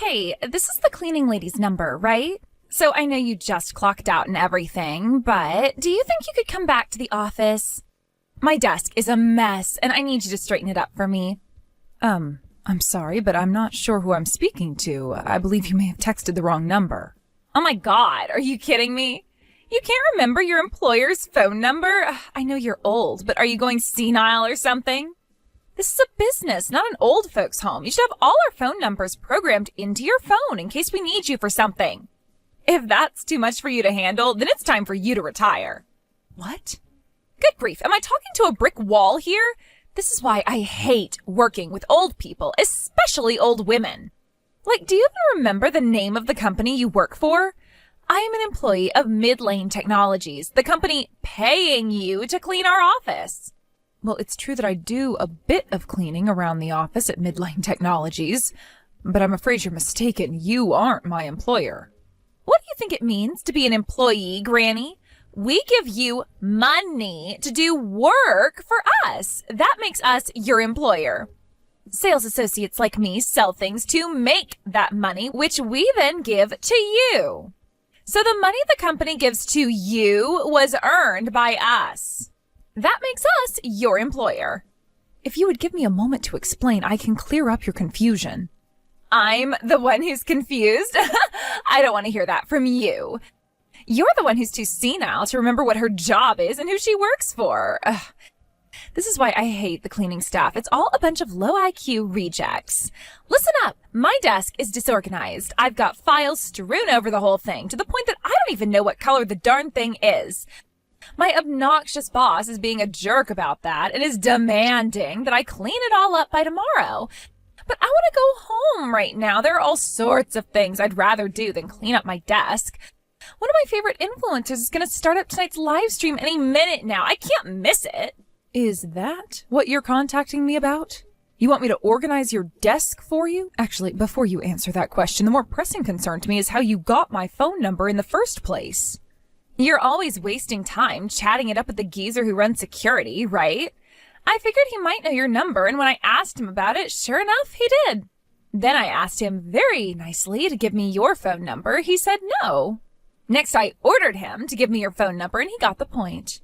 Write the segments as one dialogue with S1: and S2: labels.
S1: Hey, this is the cleaning lady's number, right? So I know you just clocked out and everything, but do you think you could come back to the office? My desk is a mess, and I need you to straighten it up for me.
S2: I'm sorry, but I'm not sure who I'm speaking to. I believe you may have texted the wrong number.
S1: Oh my God, are you kidding me? You can't remember your employer's phone number? I know you're old, but are you going senile or something? This is a business, not an old folks' home. You should have all our phone numbers programmed into your phone in case we need you for something. If that's too much for you to handle, then it's time for you to retire.
S2: What?
S1: Good grief, am I talking to a brick wall here? This is why I hate working with old people, especially old women. Like, do you even remember the name of the company you work for? I am an employee of Midlane Technologies, the company paying you to clean our office.
S2: Well, it's true that I do a bit of cleaning around the office at Midlane Technologies, but I'm afraid you're mistaken. You aren't my employer.
S1: What do you think it means to be an employee, Granny? We give you money to do work for us. That makes us your employer. Sales associates like me sell things to make that money, which we then give to you. So the money the company gives to you was earned by us. That makes us your employer.
S2: If you would give me a moment to explain, I can clear up your confusion.
S1: I'm the one who's confused? I don't want to hear that from you. You're the one who's too senile to remember what her job is and who she works for. Ugh. This is why I hate the cleaning staff. It's all a bunch of low IQ rejects. Listen up. My desk is disorganized. I've got files strewn over the whole thing to the point that I don't even know what color the darn thing is. My obnoxious boss is being a jerk about that and is demanding that I clean it all up by tomorrow. But I want to go home right now. There are all sorts of things I'd rather do than clean up my desk. One of my favorite influencers is going to start up tonight's live stream any minute now. I can't miss it.
S2: Is that what you're contacting me about? You want me to organize your desk for you? Actually, before you answer that question, the more pressing concern to me is how you got my phone number in the first place.
S1: You're always wasting time chatting it up with the geezer who runs security, right? I figured he might know your number, and when I asked him about it, sure enough, he did. Then I asked him very nicely to give me your phone number. He said no. Next, I ordered him to give me your phone number, and he got the point.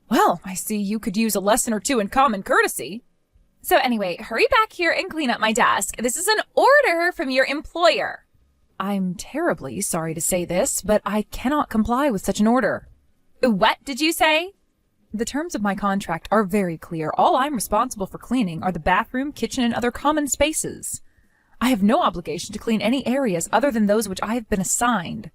S2: Well, I see you could use a lesson or two in common courtesy.
S1: So anyway, hurry back here and clean up my desk. This is an order from your employer.
S2: I'm terribly sorry to say this, but I cannot comply with such an order.
S1: What did you say?
S2: The terms of my contract are very clear. All I'm responsible for cleaning are the bathroom, kitchen, and other common spaces. I have no obligation to clean any areas other than those which I have been assigned.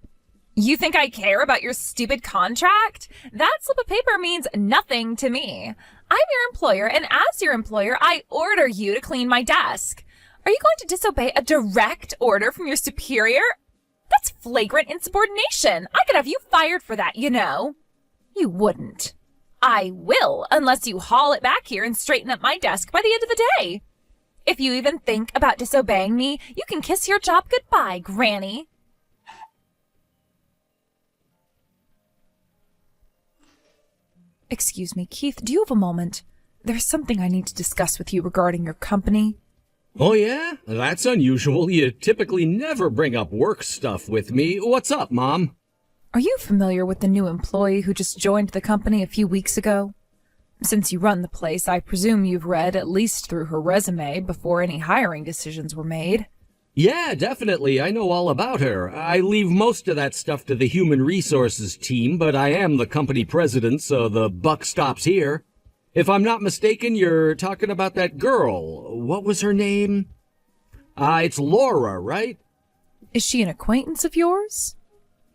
S1: You think I care about your stupid contract? That slip of paper means nothing to me. I'm your employer, and as your employer, I order you to clean my desk. Are you going to disobey a direct order from your superior? That's flagrant insubordination. I could have you fired for that, you know.
S2: You wouldn't.
S1: I will, unless you haul it back here and straighten up my desk by the end of the day. If you even think about disobeying me, you can kiss your job goodbye, Granny.
S2: Excuse me, Keith, do you have a moment? There's something I need to discuss with you regarding your company.
S3: Oh yeah? That's unusual. You typically never bring up work stuff with me. What's up, Mom?
S2: Are you familiar with the new employee who just joined the company a few weeks ago? Since you run the place, I presume you've read, at least through her resume, before any hiring decisions were made.
S3: Yeah, definitely. I know all about her. I leave most of that stuff to the human resources team, but I am the company president, so the buck stops here. If I'm not mistaken, you're talking about that girl. What was her name? It's Laura, right?
S2: Is she an acquaintance of yours?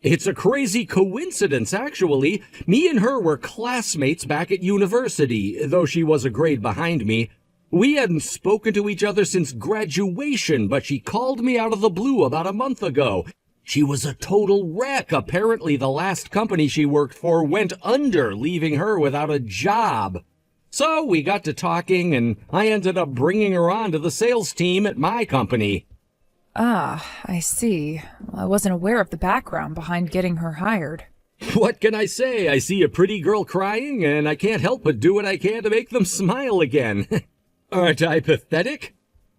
S3: It's a crazy coincidence, actually. Me and her were classmates back at university, though she was a grade behind me. We hadn't spoken to each other since graduation, but she called me out of the blue about a month ago. She was a total wreck. Apparently, the last company she worked for went under, leaving her without a job. So we got to talking, and I ended up bringing her on to the sales team at my company.
S2: Ah, I see. I wasn't aware of the background behind getting her hired.
S3: What can I say? I see a pretty girl crying, and I can't help but do what I can to make them smile again. Aren't I pathetic?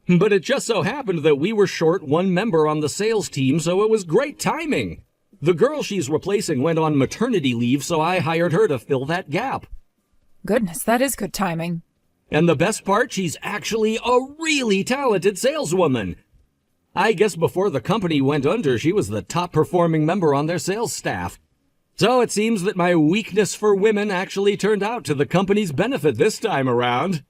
S3: But it just so happened that we were short one member on the sales team, so it was great timing. The girl she's replacing went on maternity leave, so I hired her to fill that gap.
S2: Goodness, that is good timing.
S3: And the best part, she's actually a really talented saleswoman. I guess before the company went under, she was the top performing member on their sales staff. So it seems that my weakness for women actually turned out to the company's benefit this time around.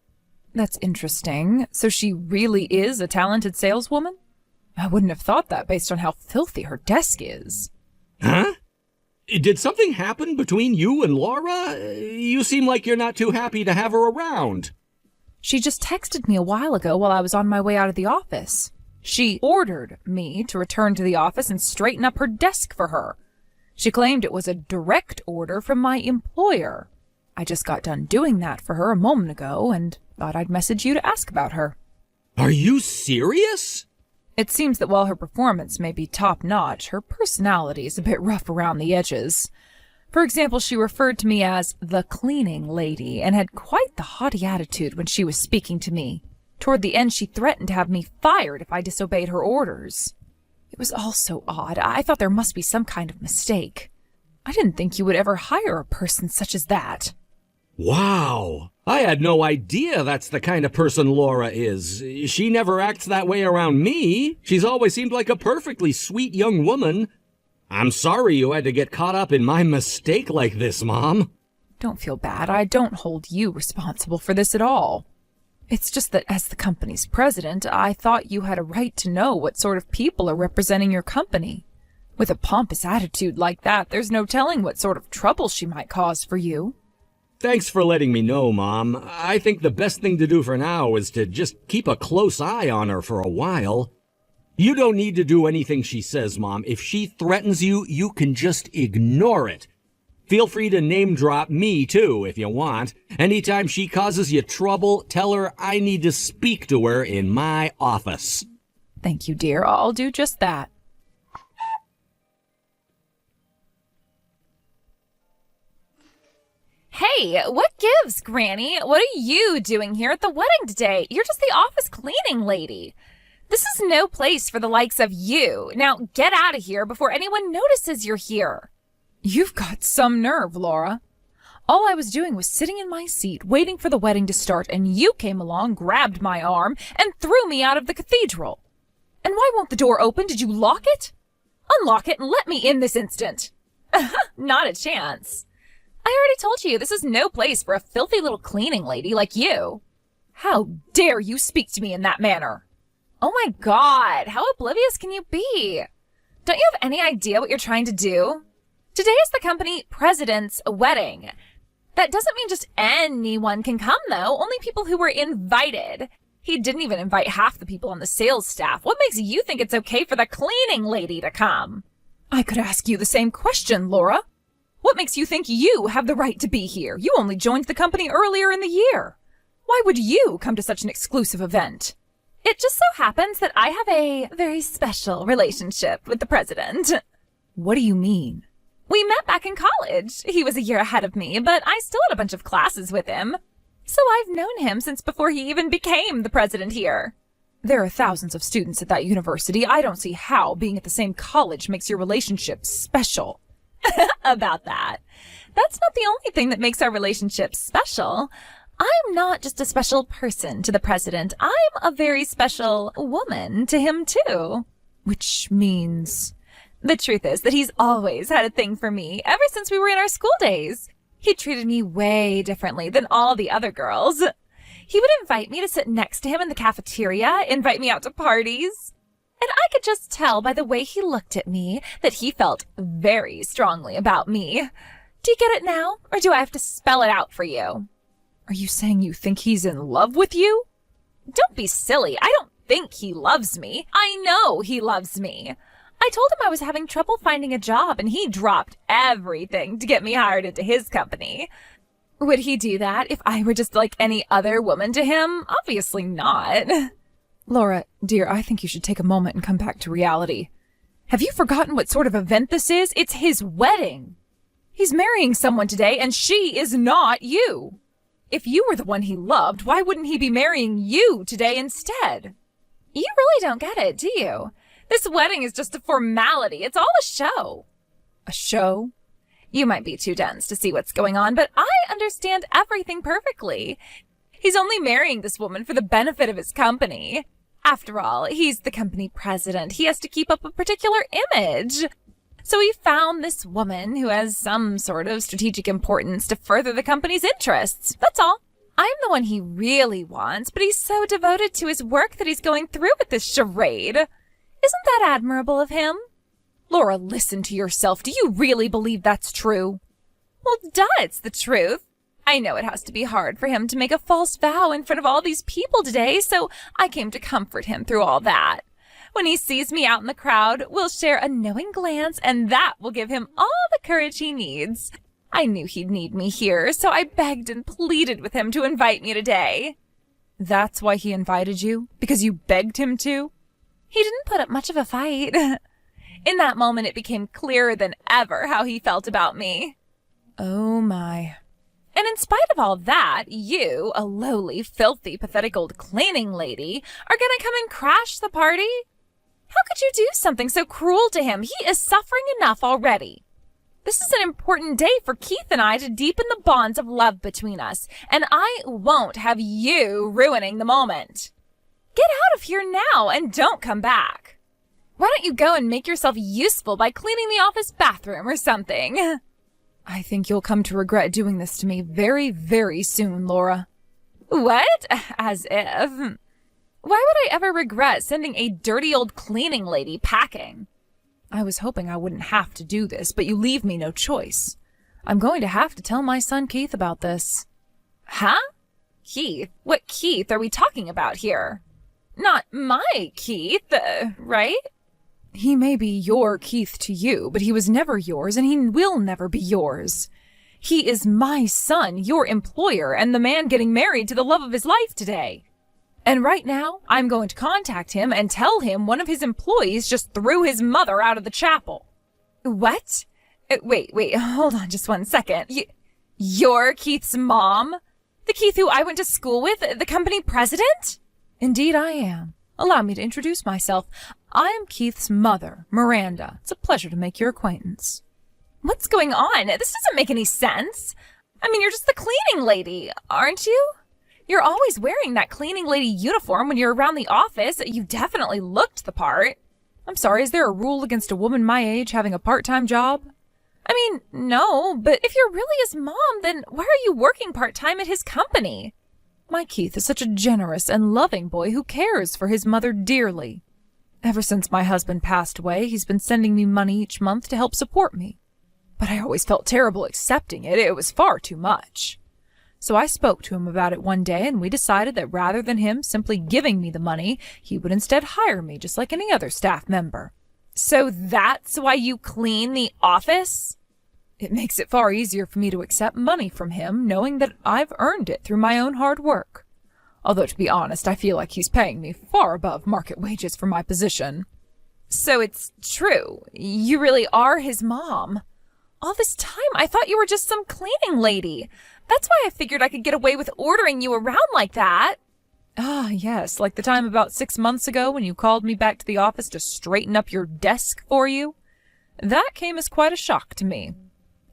S2: That's interesting. So she really is a talented saleswoman? I wouldn't have thought that based on how filthy her desk is.
S3: Huh? Did something happen between you and Laura? You seem like you're not too happy to have her around.
S2: She just texted me a while ago while I was on my way out of the office. She ordered me to return to the office and straighten up her desk for her. She claimed it was a direct order from my employer. I just got done doing that for her a moment ago and thought I'd message you to ask about her.
S3: Are you serious?
S2: It seems that while her performance may be top-notch, her personality is a bit rough around the edges. For example, she referred to me as the cleaning lady and had quite the haughty attitude when she was speaking to me. Toward the end, she threatened to have me fired if I disobeyed her orders. It was all so odd. I thought there must be some kind of mistake. I didn't think you would ever hire a person such as that.
S3: Wow. I had no idea that's the kind of person Laura is. She never acts that way around me. She's always seemed like a perfectly sweet young woman. I'm sorry you had to get caught up in my mistake like this, Mom.
S2: Don't feel bad. I don't hold you responsible for this at all. It's just that as the company's president, I thought you had a right to know what sort of people are representing your company. With a pompous attitude like that, there's no telling what sort of trouble she might cause for you.
S3: Thanks for letting me know, Mom. I think the best thing to do for now is to just keep a close eye on her for a while. You don't need to do anything she says, Mom. If she threatens you, you can just ignore it. Feel free to name drop me, too, if you want. Anytime she causes you trouble, tell her I need to speak to her in my office.
S2: Thank you, dear. I'll do just that.
S1: Hey, what gives, Granny? What are you doing here at the wedding today? You're just the office cleaning lady. This is no place for the likes of you. Now get out of here before anyone notices you're here.
S2: You've got some nerve, Laura. All I was doing was sitting in my seat, waiting for the wedding to start, and you came along, grabbed my arm, and threw me out of the cathedral. And why won't the door open? Did you lock it? Unlock it and let me in this instant.
S1: Not a chance. I already told you this is no place for a filthy little cleaning lady like you.
S2: How dare you speak to me in that manner?
S1: Oh my God, how oblivious can you be? Don't you have any idea what you're trying to do? Today is the company president's wedding. That doesn't mean just anyone can come, though. Only people who were invited. He didn't even invite half the people on the sales staff. What makes you think it's okay for the cleaning lady to come?
S2: I could ask you the same question, Laura. What makes you think you have the right to be here? You only joined the company earlier in the year. Why would you come to such an exclusive event?
S1: It just so happens that I have a very special relationship with the president.
S2: What do you mean?
S1: We met back in college. He was a year ahead of me, but I still had a bunch of classes with him. So I've known him since before he even became the president here.
S2: There are thousands of students at that university. I don't see how being at the same college makes your relationship special.
S1: About that. That's not the only thing that makes our relationship special. I'm not just a special person to the president. I'm a very special woman to him, too.
S2: Which means...
S1: The truth is that he's always had a thing for me, ever since we were in our school days. He treated me way differently than all the other girls. He would invite me to sit next to him in the cafeteria, invite me out to parties. And I could just tell by the way he looked at me that he felt very strongly about me. Do you get it now, or do I have to spell it out for you?
S2: Are you saying you think he's in love with you?
S1: Don't be silly. I don't think he loves me. I know he loves me. I told him I was having trouble finding a job, and he dropped everything to get me hired into his company. Would he do that if I were just like any other woman to him? Obviously not.
S2: Laura, dear, I think you should take a moment and come back to reality. Have you forgotten what sort of event this is? It's his wedding. He's marrying someone today, and she is not you. If you were the one he loved, why wouldn't he be marrying you today instead?
S1: You really don't get it, do you? This wedding is just a formality. It's all a show.
S2: A show?
S1: You might be too dense to see what's going on, but I understand everything perfectly. He's only marrying this woman for the benefit of his company. After all, he's the company president. He has to keep up a particular image. So he found this woman who has some sort of strategic importance to further the company's interests. That's all. I'm the one he really wants, but he's so devoted to his work that he's going through with this charade. Isn't that admirable of him?
S2: Laura, listen to yourself. Do you really believe that's true?
S1: Well, duh, it's the truth. I know it has to be hard for him to make a false vow in front of all these people today, so I came to comfort him through all that. When he sees me out in the crowd, we'll share a knowing glance, and that will give him all the courage he needs. I knew he'd need me here, so I begged and pleaded with him to invite me today.
S2: That's why he invited you? Because you begged him to?
S1: He didn't put up much of a fight. In that moment, it became clearer than ever how he felt about me.
S2: Oh, my.
S1: And in spite of all that, you, a lowly, filthy, pathetic old cleaning lady, are gonna come and crash the party? How could you do something so cruel to him? He is suffering enough already. This is an important day for Keith and I to deepen the bonds of love between us, and I won't have you ruining the moment. Get out of here now and don't come back. Why don't you go and make yourself useful by cleaning the office bathroom or something?
S2: I think you'll come to regret doing this to me very, very soon, Laura.
S1: What? As if. Why would I ever regret sending a dirty old cleaning lady packing?
S2: I was hoping I wouldn't have to do this, but you leave me no choice. I'm going to have to tell my son Keith about this.
S1: Huh? Keith? What Keith are we talking about here? Not my Keith, right?
S2: He may be your Keith to you, but he was never yours, and he will never be yours. He is my son, your employer, and the man getting married to the love of his life today. And right now, I'm going to contact him and tell him one of his employees just threw his mother out of the chapel.
S1: What? Wait, hold on just 1 second. You're Keith's mom? The Keith who I went to school with? The company president?
S2: Indeed I am. Allow me to introduce myself. I am Keith's mother, Miranda. It's a pleasure to make your acquaintance.
S1: What's going on? This doesn't make any sense. I mean, you're just the cleaning lady, aren't you? You're always wearing that cleaning lady uniform when you're around the office. You definitely looked the part.
S2: I'm sorry, is there a rule against a woman my age having a part-time job?
S1: I mean, no, but if you're really his mom, then why are you working part-time at his company?
S2: My Keith is such a generous and loving boy who cares for his mother dearly. Ever since my husband passed away, he's been sending me money each month to help support me. But I always felt terrible accepting it. It was far too much. So I spoke to him about it one day, and we decided that rather than him simply giving me the money, he would instead hire me just like any other staff member.
S1: So that's why you clean the office?
S2: It makes it far easier for me to accept money from him, knowing that I've earned it through my own hard work. Although, to be honest, I feel like he's paying me far above market wages for my position.
S1: So it's true. You really are his mom. All this time, I thought you were just some cleaning lady. That's why I figured I could get away with ordering you around like that.
S2: Ah, yes, like the time about 6 months ago when you called me back to the office to straighten up your desk for you. That came as quite a shock to me.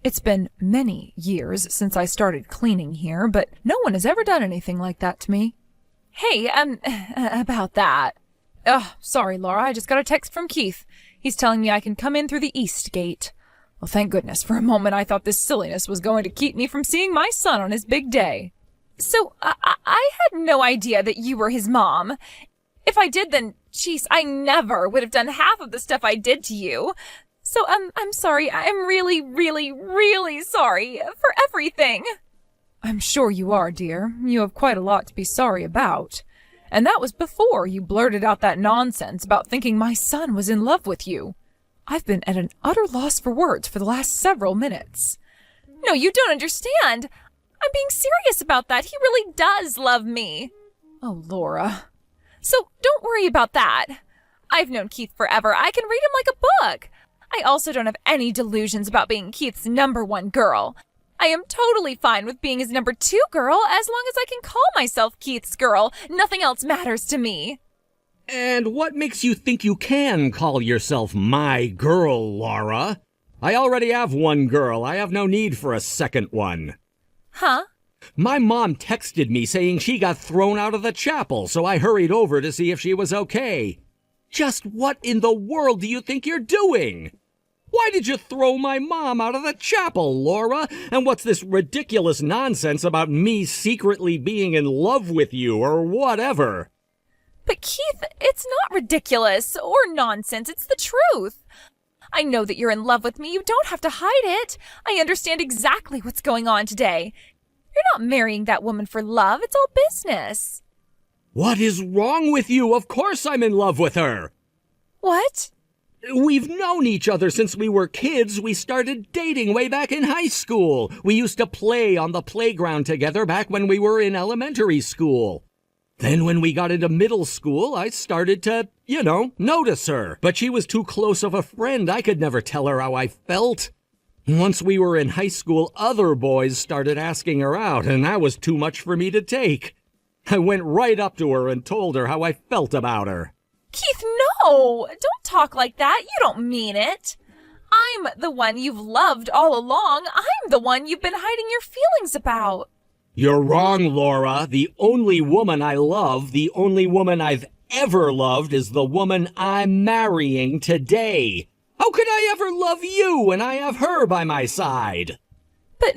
S2: It's been many years since I started cleaning here, but no one has ever done anything like that to me.
S1: Hey, about that.
S2: Sorry, Laura, I just got a text from Keith. He's telling me I can come in through the east gate. Well, thank goodness. For a moment, I thought this silliness was going to keep me from seeing my son on his big day.
S1: So, I had no idea that you were his mom. If I did, then, geez, I never would have done half of the stuff I did to you. So, I'm sorry. I'm really, really, really sorry for everything.
S2: I'm sure you are, dear. You have quite a lot to be sorry about. And that was before you blurted out that nonsense about thinking my son was in love with you. I've been at an utter loss for words for the last several minutes.
S1: No, you don't understand. I'm being serious about that. He really does love me.
S2: Oh, Laura.
S1: So don't worry about that. I've known Keith forever. I can read him like a book. I also don't have any delusions about being Keith's #1 girl. I am totally fine with being his #2 girl as long as I can call myself Keith's girl. Nothing else matters to me.
S3: And what makes you think you can call yourself my girl, Laura? I already have one girl. I have no need for a second one.
S1: Huh?
S3: My mom texted me saying she got thrown out of the chapel, so I hurried over to see if she was okay. Just what in the world do you think you're doing? Why did you throw my mom out of the chapel, Laura? And what's this ridiculous nonsense about me secretly being in love with you or whatever?
S1: But Keith, it's not ridiculous or nonsense. It's the truth. I know that you're in love with me. You don't have to hide it. I understand exactly what's going on today. You're not marrying that woman for love. It's all business.
S3: What is wrong with you? Of course I'm in love with her.
S1: What?
S3: We've known each other since we were kids. We started dating way back in high school. We used to play on the playground together back when we were in elementary school. Then when we got into middle school, I started to, notice her. But she was too close of a friend. I could never tell her how I felt. Once we were in high school, other boys started asking her out, and that was too much for me to take. I went right up to her and told her how I felt about her.
S1: Keith, no! Don't talk like that. You don't mean it. I'm the one you've loved all along. I'm the one you've been hiding your feelings about.
S3: You're wrong, Laura. The only woman I love, the only woman I've ever loved is the woman I'm marrying today. How could I ever love you when I have her by my side?
S1: But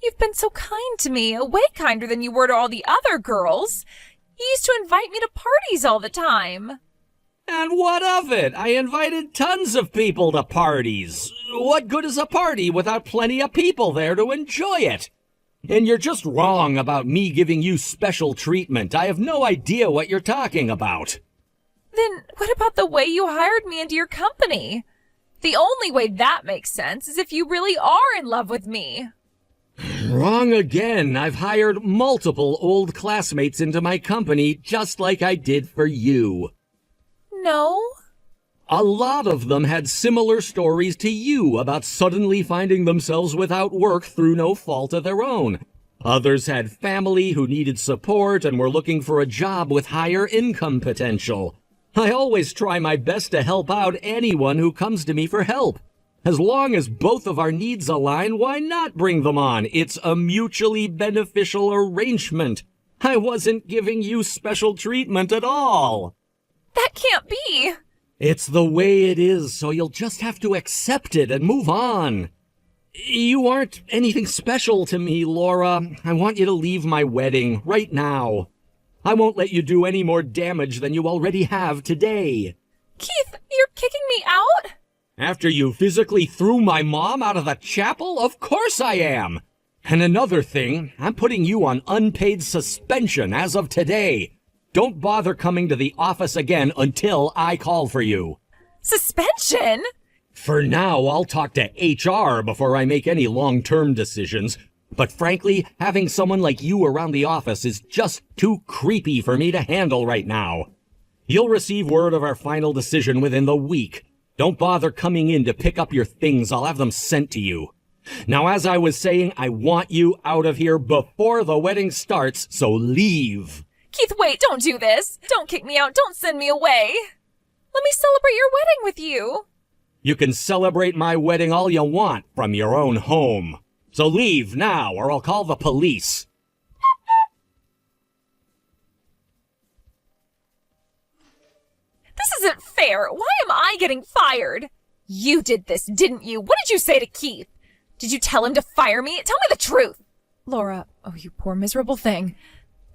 S1: you've been so kind to me, way kinder than you were to all the other girls. You used to invite me to parties all the time.
S3: And what of it? I invited tons of people to parties. What good is a party without plenty of people there to enjoy it? And you're just wrong about me giving you special treatment. I have no idea what you're talking about.
S1: Then what about the way you hired me into your company? The only way that makes sense is if you really are in love with me.
S3: Wrong again. I've hired multiple old classmates into my company just like I did for you.
S1: No.
S3: A lot of them had similar stories to you about suddenly finding themselves without work through no fault of their own. Others had family who needed support and were looking for a job with higher income potential. I always try my best to help out anyone who comes to me for help. As long as both of our needs align, why not bring them on? It's a mutually beneficial arrangement. I wasn't giving you special treatment at all.
S1: That can't be.
S3: It's the way it is, so you'll just have to accept it and move on. You aren't anything special to me, Laura. I want you to leave my wedding right now. I won't let you do any more damage than you already have today.
S1: Keith, you're kicking me out?
S3: After you physically threw my mom out of the chapel? Of course I am. And another thing, I'm putting you on unpaid suspension as of today. Don't bother coming to the office again until I call for you.
S1: Suspension?
S3: For now, I'll talk to HR before I make any long-term decisions. But frankly, having someone like you around the office is just too creepy for me to handle right now. You'll receive word of our final decision within the week. Don't bother coming in to pick up your things. I'll have them sent to you. Now, as I was saying, I want you out of here before the wedding starts, so leave.
S1: Keith, wait, don't do this. Don't kick me out. Don't send me away. Let me celebrate your wedding with you.
S3: You can celebrate my wedding all you want from your own home. So leave now, or I'll call the police.
S1: This isn't fair. Why am I getting fired? You did this, didn't you? What did you say to Keith? Did you tell him to fire me? Tell me the truth.
S2: Laura, oh, you poor miserable thing.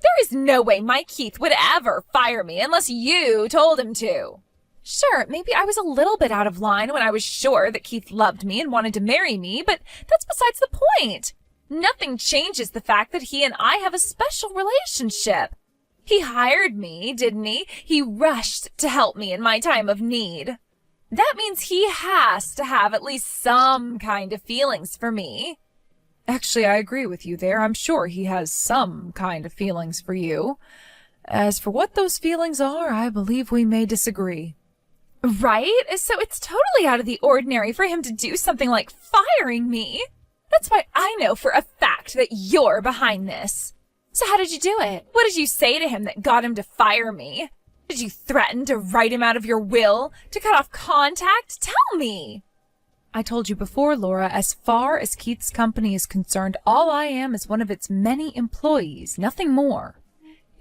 S1: There is no way my Keith would ever fire me unless you told him to. Sure, maybe I was a little bit out of line when I was sure that Keith loved me and wanted to marry me, but that's besides the point. Nothing changes the fact that he and I have a special relationship. He hired me, didn't he? He rushed to help me in my time of need. That means he has to have at least some kind of feelings for me.
S2: Actually, I agree with you there. I'm sure he has some kind of feelings for you. As for what those feelings are, I believe we may disagree.
S1: Right? So it's totally out of the ordinary for him to do something like firing me. That's why I know for a fact that you're behind this. So how did you do it? What did you say to him that got him to fire me? Did you threaten to write him out of your will? To cut off contact? Tell me!
S2: I told you before, Laura, as far as Keith's company is concerned, all I am is one of its many employees, nothing more.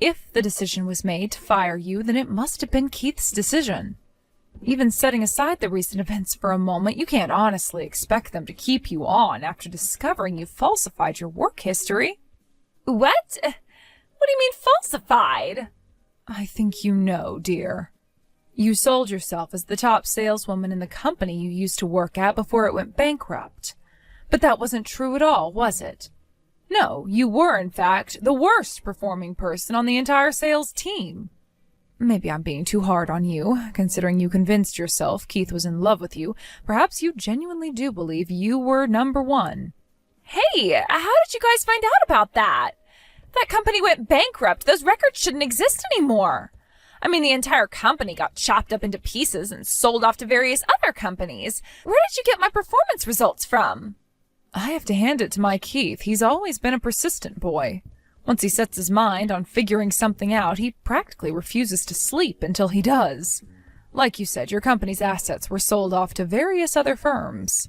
S2: If the decision was made to fire you, then it must have been Keith's decision. Even setting aside the recent events for a moment, you can't honestly expect them to keep you on after discovering you falsified your work history.
S1: What? What do you mean falsified?
S2: I think you know, dear. You sold yourself as the top saleswoman in the company you used to work at before it went bankrupt. But that wasn't true at all, was it? No, you were, in fact, the worst performing person on the entire sales team. Maybe I'm being too hard on you, considering you convinced yourself Keith was in love with you. Perhaps you genuinely do believe you were number one.
S1: Hey, how did you guys find out about that? That company went bankrupt. Those records shouldn't exist anymore. I mean, the entire company got chopped up into pieces and sold off to various other companies. Where did you get my performance results from?
S2: I have to hand it to my Keith. He's always been a persistent boy. Once he sets his mind on figuring something out, he practically refuses to sleep until he does. Like you said, your company's assets were sold off to various other firms.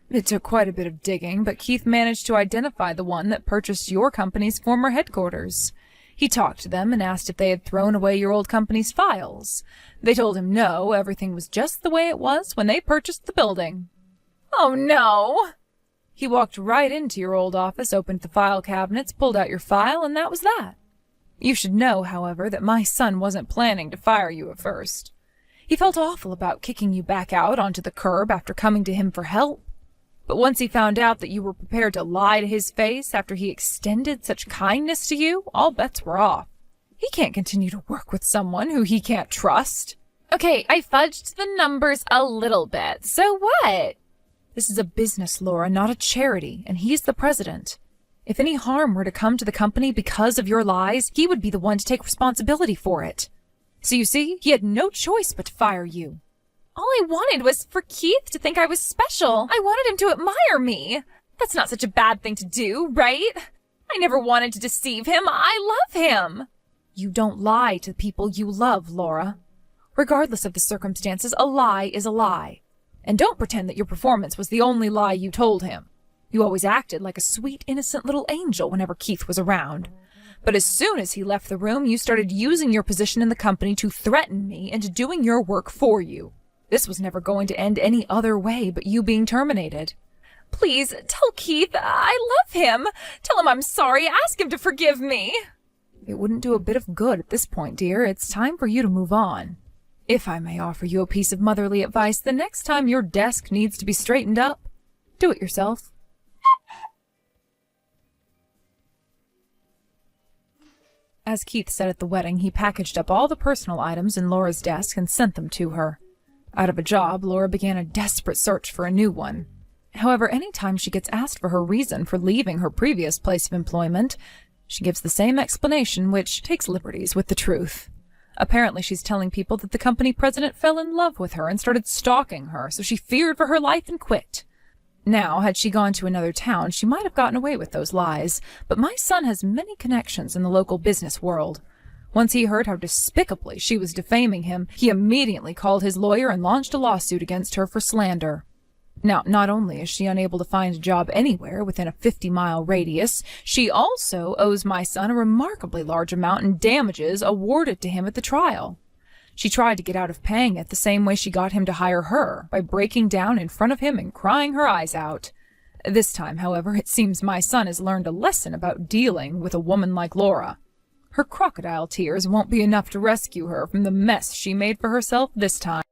S2: It took quite a bit of digging, but Keith managed to identify the one that purchased your company's former headquarters. He talked to them and asked if they had thrown away your old company's files. They told him no, everything was just the way it was when they purchased the building.
S1: Oh, no!
S2: He walked right into your old office, opened the file cabinets, pulled out your file, and that was that. You should know, however, that my son wasn't planning to fire you at first. He felt awful about kicking you back out onto the curb after coming to him for help. But once he found out that you were prepared to lie to his face after he extended such kindness to you, all bets were off. He can't continue to work with someone who he can't trust.
S1: Okay, I fudged the numbers a little bit. So what?
S2: This is a business, Laura, not a charity, and he's the president. If any harm were to come to the company because of your lies, he would be the one to take responsibility for it. So you see, he had no choice but to fire you.
S1: All I wanted was for Keith to think I was special. I wanted him to admire me. That's not such a bad thing to do, right? I never wanted to deceive him. I love him.
S2: You don't lie to people you love, Laura. Regardless of the circumstances, a lie is a lie. And don't pretend that your performance was the only lie you told him. You always acted like a sweet, innocent little angel whenever Keith was around. But as soon as he left the room, you started using your position in the company to threaten me into doing your work for you. This was never going to end any other way but you being terminated.
S1: Please, tell Keith I love him. Tell him I'm sorry. Ask him to forgive me.
S2: It wouldn't do a bit of good at this point, dear. It's time for you to move on. If I may offer you a piece of motherly advice, the next time your desk needs to be straightened up, do it yourself. As Keith said at the wedding, he packaged up all the personal items in Laura's desk and sent them to her. Out of a job, Laura began a desperate search for a new one. However, any time she gets asked for her reason for leaving her previous place of employment, she gives the same explanation, which takes liberties with the truth. Apparently, she's telling people that the company president fell in love with her and started stalking her, so she feared for her life and quit. Now, had she gone to another town, she might have gotten away with those lies, but my son has many connections in the local business world. Once he heard how despicably she was defaming him, he immediately called his lawyer and launched a lawsuit against her for slander. Now, not only is she unable to find a job anywhere within a 50-mile radius, she also owes my son a remarkably large amount in damages awarded to him at the trial. She tried to get out of paying it the same way she got him to hire her, by breaking down in front of him and crying her eyes out. This time, however, it seems my son has learned a lesson about dealing with a woman like Laura. Her crocodile tears won't be enough to rescue her from the mess she made for herself this time.